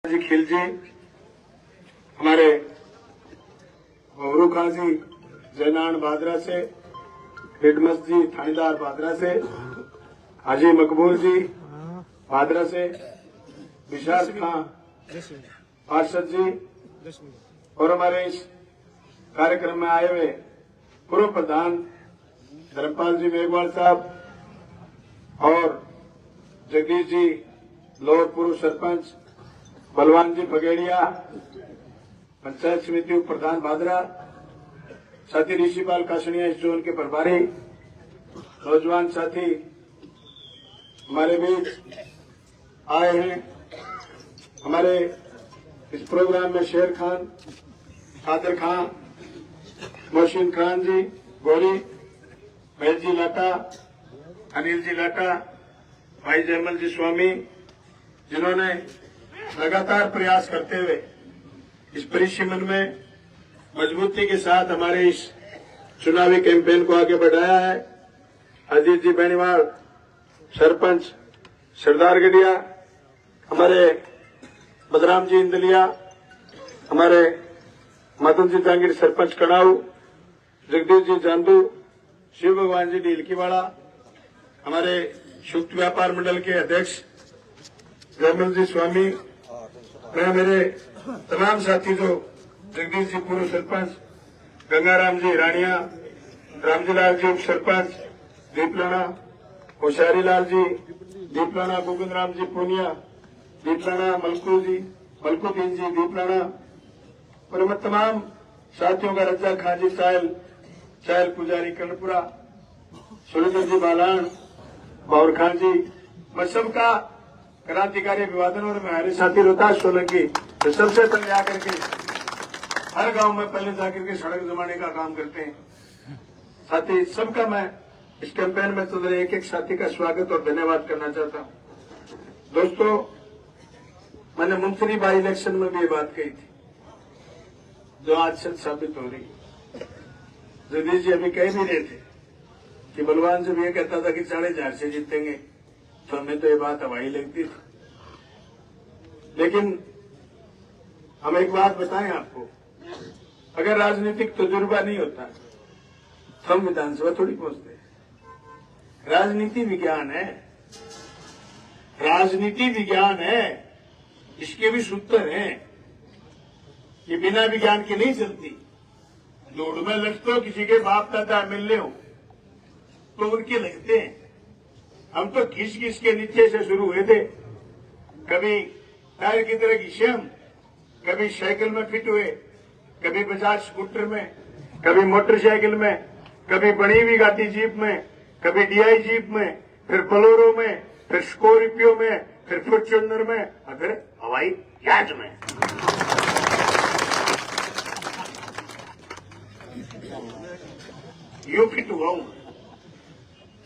जी खिलजी, हमारे गौरू खां जी जैनान बादरा से, हिडमस जी थानेदार बादरा से, हाजी मकबूल जी बादरा से, विशाल खां पार्षद जी और हमारे इस कार्यक्रम में आए हुए पूर्व प्रधान धर्मपाल जी मेघवाल साहब और जगदीश जी लोअर पूर्व सरपंच, बलवान जी बगेड़िया, पंचायत समिति उप प्रधान बादरा, साथी ऋषिपाल कासनिया इस जोन के प्रभारी, नौजवान साथी हमारे बीच आए हैं। हमारे इस प्रोग्राम में शेर खान, कादर खान, मोहसिन खान जी गोरी, महेश जी लाटा, अनिल जी लाटा, भाई जयमल जी स्वामी, जिन्होंने लगातार प्रयास करते हुए इस परिसीमन में मजबूती के साथ हमारे इस चुनावी कैंपेन को आगे बढ़ाया है। अजीत जी बेनीवाल सरपंच सरदारगढ़िया, हमारे बदराम जी इंदलिया, हमारे मदन जी जांगीर सरपंच कड़ाऊ, जगदीश जी चांदू, शिव भगवान जी डीलकीवाड़ा, हमारे शुक्त व्यापार मंडल के अध्यक्ष जयमल जी स्वामी, मैं मेरे तमाम साथी जो जगदीश जी पूर्व सरपंच, गंगाराम जी रानिया, रामजीलाल जी उप सरपंच, दीपलाना, होशियारी लाल जी दीपलाना, गोविंद राम जी पूनिया दीपलाना, मलकुद्दीन जी दीपलाना और मैं तमाम साथियों का रजा खां जी चायल पुजारी कर्णपुरा, सुरेंद्र जी बालान, बाउर खान जी, मैं सबका क्रांतिकारी अभिवादन। और हमारे साथी रोहतास सोलंकी जो सबसे पहले आकर के हर गांव में पहले जाकर के सड़क जमाने का काम करते हैं, साथी सबका मैं इस कैंपेन में तो एक एक साथी का स्वागत और धन्यवाद करना चाहता हूं। दोस्तों, मैंने मुंसरी बाई इलेक्शन में भी ये बात कही थी जो आज सच साबित हो रही। जगदीश जी अभी कह भी रहे थे कि बलवान जब ये कहता था कि 4,500 से जीतेंगे तो हमें तो ये बात हवाई लगती थी। लेकिन हम एक बात बताएं आपको, अगर राजनीतिक तजुर्बा नहीं होता तो हम विधानसभा थोड़ी पहुंचते। राजनीति विज्ञान है, राजनीति विज्ञान है, इसके भी सूत्र हैं। ये बिना विज्ञान के नहीं चलती। दौड़ में लगते हो, किसी के बाप दादा मिलने हो तो उनके लगते हैं। हम तो घिस घिस के नीचे से शुरू हुए थे, कभी टायर की तरह घिसे हम, कभी साइकिल में फिट हुए, कभी बजाज स्कूटर में, कभी मोटरसाइकिल में, कभी बड़ी हुई गाड़ी जीप में, कभी डीआई जीप में, फिर बोलेरो में, फिर स्कॉर्पियो में, फिर फॉर्च्यूनर में और फिर हवाई जहाज में। यू फिट हुआ हूं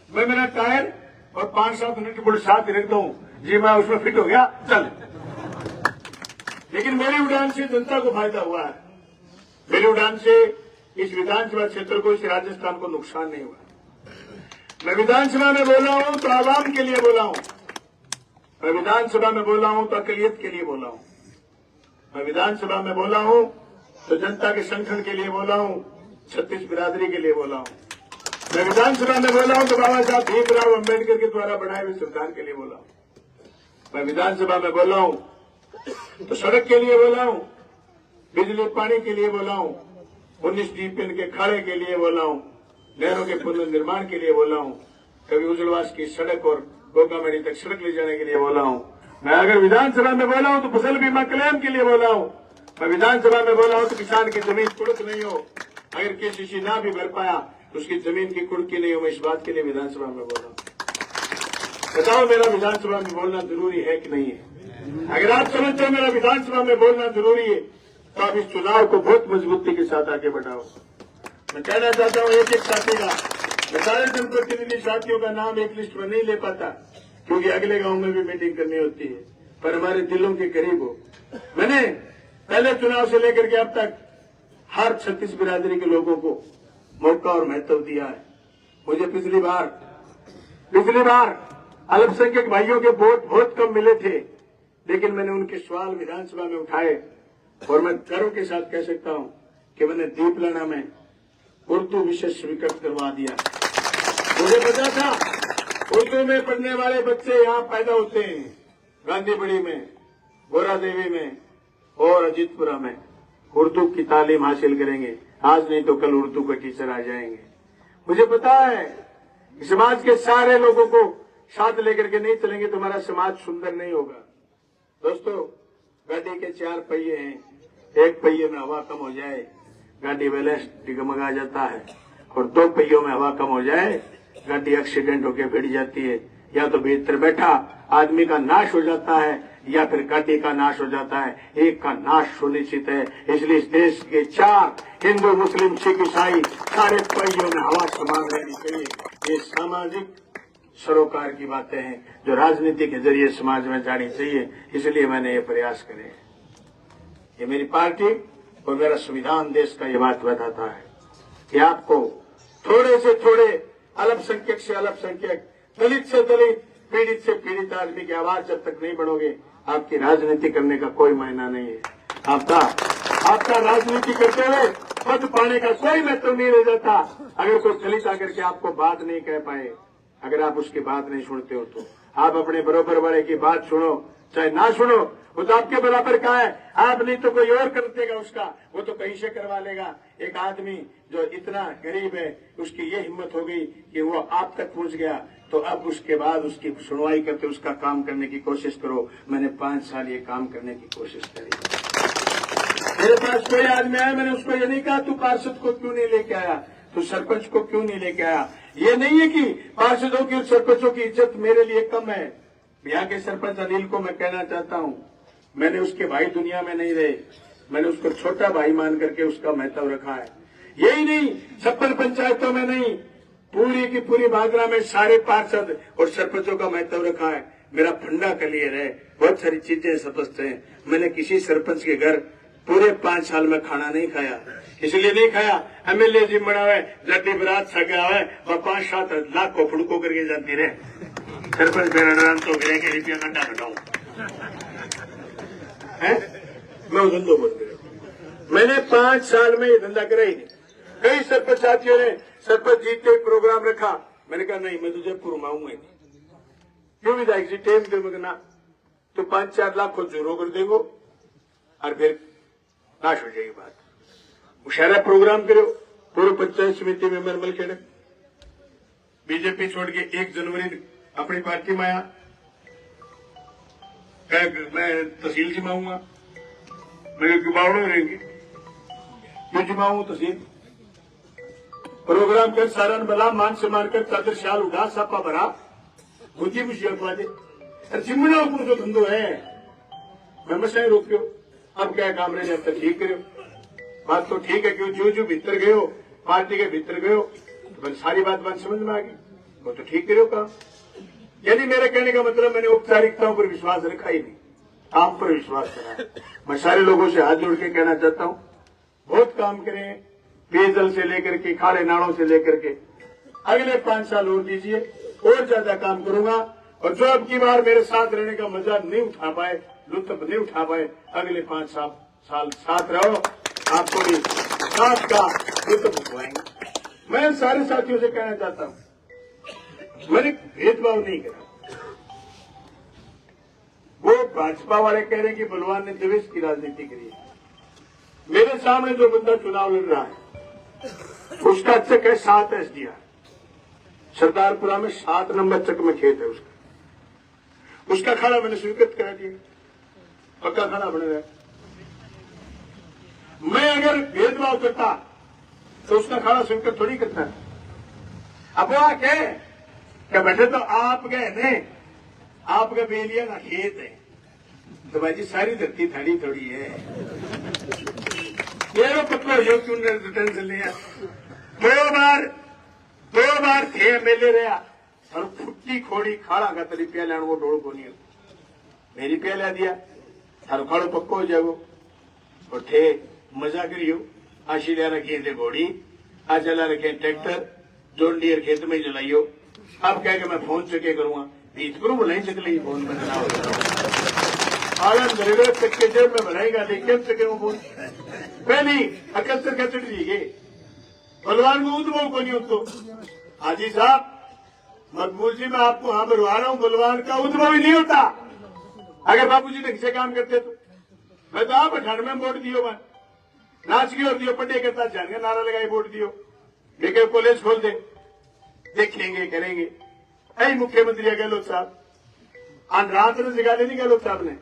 मैं। मेरा टायर और 5-7 मिनट के साथ ही रख दू जी, मैं उसमें फिट हो गया, चल। लेकिन मेरी उड़ान से जनता को फायदा हुआ है। मेरी उड़ान से इस विधानसभा क्षेत्र को, इस राजस्थान को नुकसान नहीं हुआ। मैं विधानसभा में बोला हूं तो आवाम के लिए बोला हूं, मैं विधानसभा में बोला हूं तो अकलियत के लिए बोला हूं, मैं विधानसभा में बोला हूं तो जनता के संगठन के लिए बोला हूं, छत्तीस बिरादरी के लिए बोला हूं। मैं विधानसभा में बोला हूं तो बाबा साहब भीमराव अम्बेडकर के द्वारा बनाए हुए संविधान के लिए बोला हूं। मैं विधानसभा में बोला हूं तो सड़क के लिए बोला हूं, बिजली पानी के लिए बोला हूं, 19 डीपीएन के खाड़े के लिए बोला हूं, नहरों के पुनर्निर्माण के लिए बोला हूं, कभी उजलवास की सड़क और गोगामेड़ी तक सड़क ले जाने के लिए बोला हूं। मैं अगर विधानसभा में बोला हूं तो फसल बीमा क्लेम के लिए बोला हूं। मैं विधानसभा में बोला हूं तो किसान की जमीन कुड़क नहीं हो, अगर केसीसी ना भी भर पाया तो उसकी जमीन की कुड़की नहीं हो, मैं इस बात के लिए विधानसभा में बोला हूं। बताओ, मेरा विधानसभा में बोलना जरूरी है कि नहीं है? अगर आप समझते हो मेरा विधानसभा में बोलना जरूरी है तो आप इस चुनाव को बहुत मजबूती के साथ आगे बढ़ाओ। मैं कहना चाहता हूं एक एक साथी का, मैं सारे जनप्रतिनिधि साथियों का नाम एक लिस्ट में नहीं ले पाता क्योंकि अगले गांव में भी मीटिंग करनी होती है, पर हमारे दिलों के करीब हो। मैंने पहले चुनाव से लेकर के अब तक हर 36 बिरादरी के लोगों को मौका और महत्व दिया है। मुझे पिछली बार अल्पसंख्यक भाइयों के वोट बहुत कम मिले थे, लेकिन मैंने उनके सवाल विधानसभा में उठाए और मैं गर्व के साथ कह सकता हूं कि मैंने दीपलाना में उर्दू विषय स्वीकृत करवा दिया। मुझे पता था उर्दू में पढ़ने वाले बच्चे यहाँ पैदा होते हैं, गांधीबड़ी में, गोरा देवी में और अजीतपुरा में उर्दू की तालीम हासिल करेंगे। आज नहीं तो कल उर्दू के टीचर आ जाएंगे। मुझे पता है कि समाज के सारे लोगों को साथ लेकर के नहीं चलेंगे तो हमारा समाज सुंदर नहीं होगा। दोस्तों, गाड़ी के 4 पहिए हैं, एक पहिए में हवा कम हो जाए गाड़ी बैलेंस डगमगा जाता है और 2 पहियों में हवा कम हो जाए गाड़ी एक्सीडेंट होकर भिड़ जाती है। या तो भीतर बैठा आदमी का नाश हो जाता है या फिर गाड़ी का नाश हो जाता है। एक का नाश सुनिश्चित है। इसलिए इस देश के 4 हिंदू, मुस्लिम, सिख, ईसाई सारे पहियों में हवा समान रहनी चाहिए। ये सामाजिक सरोकार की बातें हैं जो राजनीति के जरिए समाज में जानी चाहिए। इसलिए मैंने ये प्रयास करे। ये मेरी पार्टी और मेरा संविधान देश का ये बात बताता है कि आपको थोड़े से थोड़े अल्पसंख्यक से अल्पसंख्यक, दलित से दलित, पीड़ित से पीड़ित आदमी की आवाज जब तक नहीं बढ़ोगे आपकी राजनीति करने का कोई मायना नहीं है। आपका राजनीति करते हुए पद पाने का कोई महत्व नहीं रह जाता अगर कोई दलित आकर के आपको बात नहीं कह पाए। अगर आप उसकी बात नहीं सुनते हो तो आप अपने बराबर वाले की बात सुनो, चाहे ना सुनो, वो तो आपके बराबर का है। आप नहीं तो कोई और कर देगा उसका, वो तो कहीं से करवा लेगा। एक आदमी जो इतना गरीब है उसकी ये हिम्मत हो गई कि वो आप तक पहुंच गया, तो अब उसके बाद उसकी सुनवाई करके उसका काम करने की कोशिश करो। मैंने 5 साल ये काम करने की कोशिश करी। मेरे पास कोई आदमी आया, मैंने उसको ये नहीं कहा तू पार्षद को क्यों नहीं लेके आया, तू सरपंच को क्यों नहीं लेके आया। ये नहीं है कि पार्षदों की और सरपंचों की इज्जत मेरे लिए कम है। यहाँ के सरपंच अनिल को मैं कहना चाहता हूँ, मैंने उसके भाई दुनिया में नहीं रहे, मैंने उसको छोटा भाई मान करके उसका महत्व रखा है। यही नहीं, 56 पंचायतों में नहीं, पूरी की पूरी बागरा में सारे पार्षद और सरपंचों का महत्व रखा है। मेरा फंडा क्लियर है, बहुत सारी चीजें स्पष्ट हैं। मैंने किसी सरपंच के घर पूरे 5 साल में खाना नहीं खाया, इसलिए नहीं खाया एमएलए जी बना हुआ है, जाति बरात सगा हुआ है और 5-7 लाख को फुड़को करके जाती रहे। सरपंच मेरा डरान तो गिरे के रुपया घंटा घटाऊ है। मैं वो धंधो बोल रहा, मैंने 5 साल में ये धंधा करा ही नहीं। कई सरपंच साथियों ने सरपंच जीत के प्रोग्राम रखा, मैंने कहा नहीं, मैं तुझे पुरमाऊंगा नहीं। क्यों विधायक जी टेम दे मगना तो 5-4 लाख को जोरो कर देंगे और फिर नाश हो जाएगी बात। मुशायरा प्रोग्राम करो, पूर्व पंचायत समिति में मरमल खेड़े बीजेपी छोड़ के 1 जनवरी अपनी पार्टी में आया, मैं तहसील जिमाऊंगा, मेरे बावड़े रहेंगे क्यों जिमाऊं तहसील। प्रोग्राम कर सारण बला मान से मारकर चादर शाल उड़ा सापा भरा मुझे भी शेयर पाजे चिमना ऊपर जो धंधो है मैं मसाई रोक्यो। अब क्या काम रह जाता, ठीक करो बात तो ठीक है। क्यों जो भीतर गए हो, पार्टी के भीतर गए हो तो सारी बात समझ में आ गई, वो तो ठीक करो काम। यानी मेरे कहने का मतलब मैंने औपचारिकताओं पर विश्वास रखा ही नहीं, काम पर विश्वास करा। मैं सारे लोगों से हाथ जोड़ के कहना चाहता हूँ, बहुत काम करें, पेयजल से लेकर के, खाड़े नाड़ों से लेकर के। अगले 5 साल और दीजिए, और ज्यादा काम करूंगा। और जो अब की बार मेरे साथ रहने का मजा नहीं उठा पाए, लुत्फ नहीं उठा पाए, अगले 5 साल साथ रहो, आपको भी साथ का लुत्फ उठवाएंगे। मैं सारे साथियों से कहना चाहता हूँ, मैंने भेदभाव नहीं करा। वो भाजपा वाले कह रहे हैं कि बलवान ने द्वेष की राजनीति करी। मेरे सामने जो बंदा चुनाव लड़ रहा है उसका चक है 7 SDR, सरदारपुरा में 7 नंबर चक में खेत है उसका खाना मैंने स्वीकृत करा दिया, पक्का खाना बने रहा। मैं अगर भेदभाव करता तो उसका खाना स्वीकृत थोड़ी करता है। अब वो क्या बैठे तो आप गए ने, आपका बेलिया का खेत है तो भाई जी सारी धरती थड़ी थोड़ी है। ये पक्का हो क्यों टेंशन लिया। 2 बार थे एमएलए रहा और फुट्टी खोड़ी खाड़ा का तरी प्याला वो डोल को नहीं मेरी प्याला दिया थारो खाड़ो पक्को हो जाओ और थे मजा करियो। आशी लिया रखी थे घोड़ी, आ चला रखे ट्रैक्टर, जोन डियर खेत में चलाइयो। अब क्या कि मैं फोन से क्या करूंगा, बीच करूं नहीं सकली फोन में आलम दरेगा तक के जेब में बनाएगा लेकिन सके वो बोल पहली अकल सर कचड़ दीजिए बलवान को उदबो को नहीं उसको हाजी साहब मकबूल जी मैं आपको वहां बुलवा रहा हूँ बलवान का उद्भव ही नहीं होता अगर बाबूजी ने किसे काम करते तो मैं तो आप 98 में वोट दियो मैं नाच की और दियो पड्डे के साथ जाने नारा लगाई वोट दियो लेकिन कॉलेज खोल दे देखेंगे करेंगे ऐ मुख्यमंत्री गहलोत साहब आज रात ने सिखा देनी गहलोत साहब ने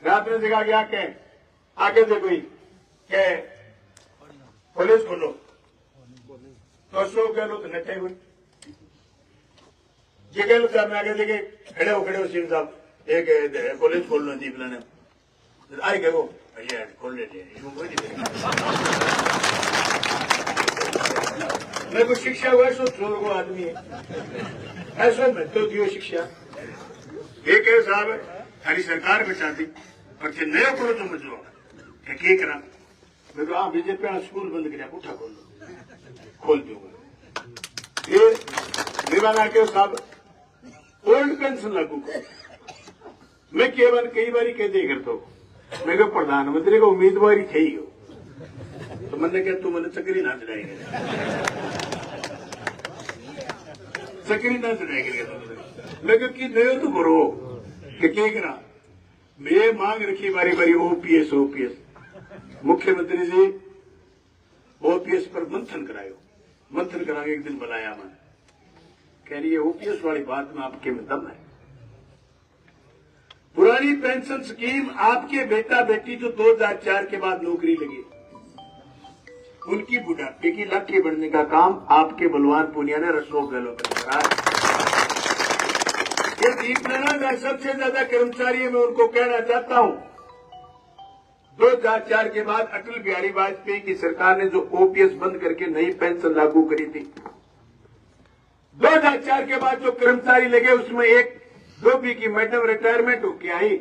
रात में सिखा गया कह आगे से कोई कह कॉलेज खोलो तो अशोक गहलोत नटे हुए ये गहलोत साहब ने आगे देखे खड़े हो सिंह साहब एक कॉलेज खोल लो दीप लाने आए गए वो भैया खोल लेते हैं इसको कोई नहीं मेरे को शिक्षा हुआ सो चोर को आदमी है ऐसा मैं तो दियो शिक्षा ये कहे साहब हमारी सरकार बचाती पर नया करो तो मजो क्या करा मैं तो हाँ बीजेपी स्कूल बंद कर उठा खोल दूंगा ये विमान आके साहब ओल्ड पेंशन लागू करो मैं केवल कई बार कह दे करता हूँ मैं प्रधानमंत्री को उम्मीदवारी थी हो तो मैंने क्या तू मैंने चक्री ना चढ़ाएगी चक्री ना चढ़ाएगी मैं कि नयो तो करो कि क्या करा मैं मांग रखी बारी बारी ओपीएस मुख्यमंत्री जी ओपीएस पर मंथन करायो मंथन करा के एक दिन बुलाया मैंने कह रही है ओपीएस वाली बात में आपके में दम है पुरानी पेंशन स्कीम आपके बेटा बेटी जो 2004 के बाद नौकरी लगी उनकी बुढ़ापे की लक्ष्य बढ़ने का काम आपके बलवान पूनिया ने अशोक गहलोत ने करा ये दीपनाना मैं सबसे ज्यादा कर्मचारी है मैं उनको कहना चाहता हूं 2004 के बाद अटल बिहारी वाजपेयी की सरकार ने जो ओपीएस बंद करके नई पेंशन लागू करी थी 2004 के बाद जो कर्मचारी लगे उसमें एक धोबी की मैडम रिटायरमेंट होके आई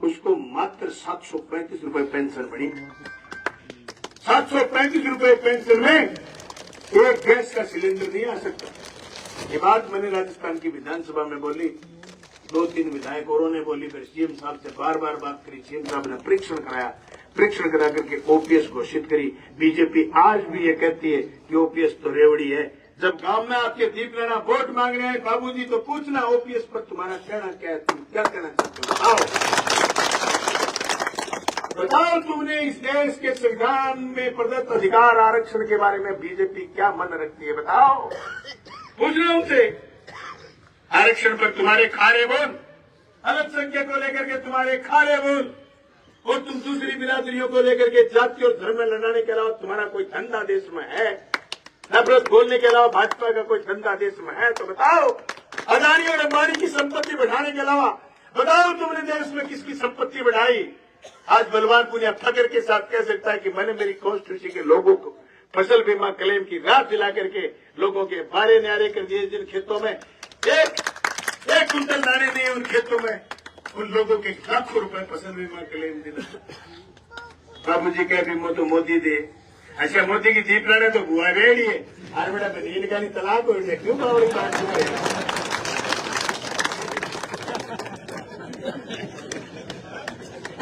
उसको मात्र 735 रुपए पेंशन बढ़ी 735 रुपए पेंशन में एक गैस का सिलेंडर नहीं आ सकता ये बात मैंने राजस्थान की विधानसभा में बोली 2-3 विधायक औरों ने बोली फिर सीएम साहब से बार बार बात करी सीएम साहब ने परीक्षण करा करके ओपीएस घोषित करी बीजेपी आज भी ये कहती है कि ओपीएस तो रेवड़ी है जब गांव में आपके दीप लेना वोट मांगने आए बाबूजी तो पूछना ओपीएस पर तुम्हारा कहना क्या है तुम क्या कहना चाहते हो बताओ तुमने इस देश के संविधान में प्रदत्त अधिकार आरक्षण के बारे में बीजेपी क्या मन रखती है बताओ पूछना उनसे आरक्षण पर तुम्हारे खारे बोल अल्पसंख्यक को लेकर के तुम्हारे खारे बोल और तुम दूसरी बिरादरियों को लेकर के जाति और धर्म में लड़ाने के अलावा तुम्हारा कोई धंधा देश में है नफरत बोलने के अलावा भाजपा का कोई धंधा देश में है तो बताओ अदानी और अंबानी की संपत्ति बढ़ाने के अलावा बताओ तुमने देश में किसकी संपत्ति बढ़ाई आज बलवान पुनिया फकर के साथ कह सकता है कि मैंने मेरी कॉन्स्टिट्यूंसी के लोगों को फसल बीमा क्लेम की रात दिला करके लोगों के बारे न्यारे कर दिए जिन खेतों में एक कुंटल दाने नहीं उन खेतों में उन लोगों के लाखों रुपए फसल बीमा क्लेम दिला बाबू जी कह भी तो मोदी दे अच्छा मोदी की जीप लाने तो बुआ रेडी है हर बेटा बनीन का नहीं तलाक हो क्यों बावड़ी बात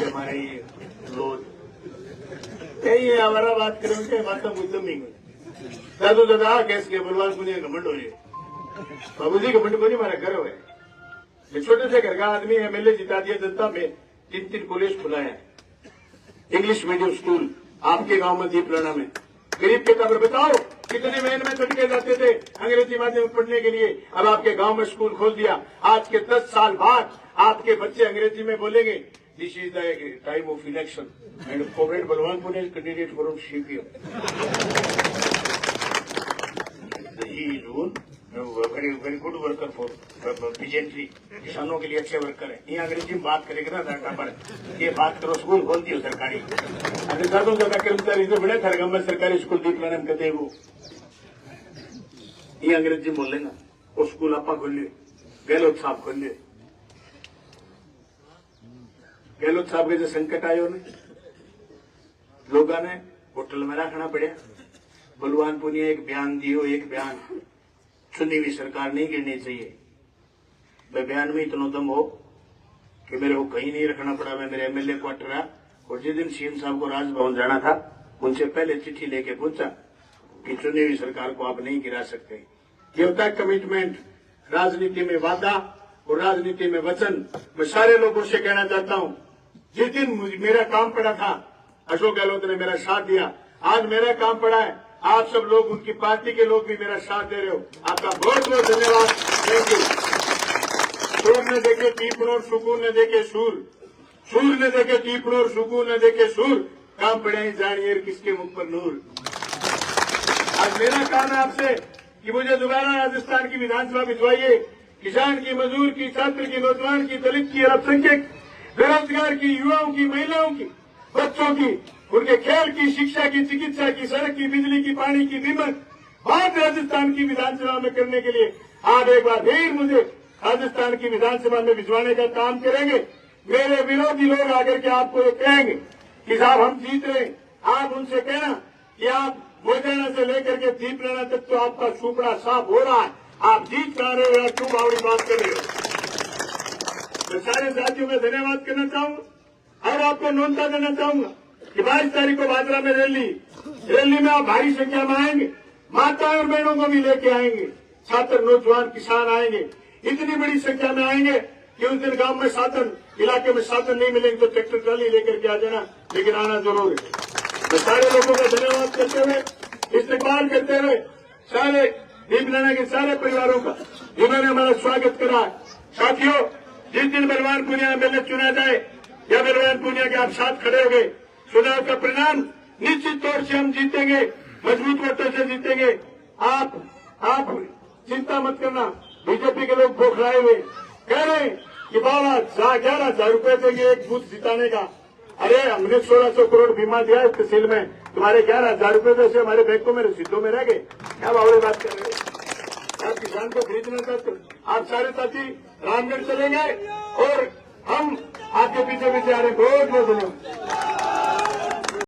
हमारे ये रोज कहीं हमारा बात करें उनके बात का मुद्दा नहीं दादू दादा कैसे के बलवान पुनिया घमंड हो रही बाबू जी घमंड को नहीं हमारा घर है ये छोटे से घर का आदमी एमएलए जिता दिया जनता में 3 कॉलेज खुला है इंग्लिश मीडियम स्कूल आपके गांव में दीपलाना में गरीब के तब बताओ कितने महीने में चटके जाते थे अंग्रेजी माध्यम पढ़ने के लिए अब आपके गांव में स्कूल खोल दिया आज के 10 साल बाद आपके बच्चे अंग्रेजी में बोलेंगे this is the time of election and comrade Balwan Punia candidate for CPM very good worker for peasantry किसानों के लिए अच्छे वर्कर है ये अंग्रेजी में बात करेगा ना डाटा पर ये बात करो स्कूल खोल दियो सरकारी अरे ज्यादा ज्यादा कर्मचारी से बड़े खरगम में सरकारी स्कूल दीपलाना में कहते वो ये अंग्रेजी बोलेगा वो स्कूल आपा खोलिए गहलोत साहब खोलिए गहलोत साहब के जो संकट आयो ने लोगों ने होटल में रखना पड़ा बलवान पुनिया एक बयान दियो एक बयान चुनी हुई सरकार नहीं गिरनी चाहिए बयान में इतना दम हो कि मेरे को कहीं नहीं रखना पड़ा, मैं मेरे एमएलए क्वार्टर आया और जिस दिन सीएम साहब को राजभवन जाना था उनसे पहले चिट्ठी लेके पूछा कि चुनी हुई सरकार को आप नहीं गिरा सकते। ये होता है कमिटमेंट, राजनीति में वादा और राजनीति में वचन। मैं सारे लोगों से कहना चाहता हूं, जिस दिन मेरा काम पड़ा था अशोक गहलोत ने मेरा साथ दिया, आज मेरा काम पड़ा है, आप सब लोग, उनकी पार्टी के लोग भी मेरा साथ दे रहे हो, आपका बहुत बहुत धन्यवाद। Thank you. सूर ने देखे टीपण और सुकून ने देखे सूर, सूर ने देखे टीपण और सुकून ने देखे सूर, काम पड़े ही जानिए किसके मुख पर नूर। आज मेरा काम है आपसे कि मुझे दोबारा राजस्थान की विधानसभा भिजवाइए। किसान की, मजदूर की, छात्र की, नौजवान की, दलित की, अल्पसंख्यक, बेरोजगार की, युवाओं की, महिलाओं की, बच्चों की, उनके खेल की, शिक्षा की, चिकित्सा की, सड़क की, बिजली की, पानी की, बीमा बात राजस्थान की विधानसभा में करने के लिए आप एक बार फिर मुझे राजस्थान की विधानसभा में भिजवाने का काम करेंगे। मेरे विरोधी लोग आकर के आपको ये कहेंगे कि साहब हम जीत रहे, आप उनसे कहना कि आप मोजाना से लेकर के दीपराना तक तो आपका सुपड़ा साफ हो रहा है, आप जीत कहा रहे हो या क्यों बावड़ी बात कर रहे हो। मैं सारे साथियों में धन्यवाद करना चाहूंगा और आपको नोंदता देना चाहूंगा कि 22 तारीख को भादरा में रैली में आप भारी संख्या में आएंगे, माताओं और बहनों को भी लेके आएंगे, छात्र, नौजवान, किसान आएंगे, इतनी बड़ी संख्या में आएंगे कि उस दिन गांव में साधन, इलाके में साधन नहीं मिलेंगे तो ट्रैक्टर ट्राली लेकर के आ जाना, लेकिन आना जरूर है। मैं सारे लोगों का धन्यवाद करते हुए, इस्तेमाल करते हुए, सारे दीपनाना के सारे परिवारों का जिन्होंने हमारा स्वागत करा। साथियों, जिस दिन बलवान पूनिया एमएलए चुना जाए या बलवान पूनिया के आप साथ खड़े हो गए, चुनाव का परिणाम निश्चित तौर से हम जीतेंगे, मजबूत वोटों से जीतेंगे। आप चिंता मत करना। बीजेपी के लोग खोखलाए हुए कह रहे हैं कि 11,000 रुपए देंगे एक बूथ जिताने का। अरे हमने 1600 करोड़ बीमा दिया है तहसील में, तुम्हारे 11,000 रुपए वैसे हमारे बैंकों में रसीदों में रह गए, क्या बावड़ी बात कर रहे हैं। आप किसान को खरीदना चाहते हो, आप सारे साथी रामगढ़ चलेंगे और हम आपके पीछे पीछे आ रहे हैं।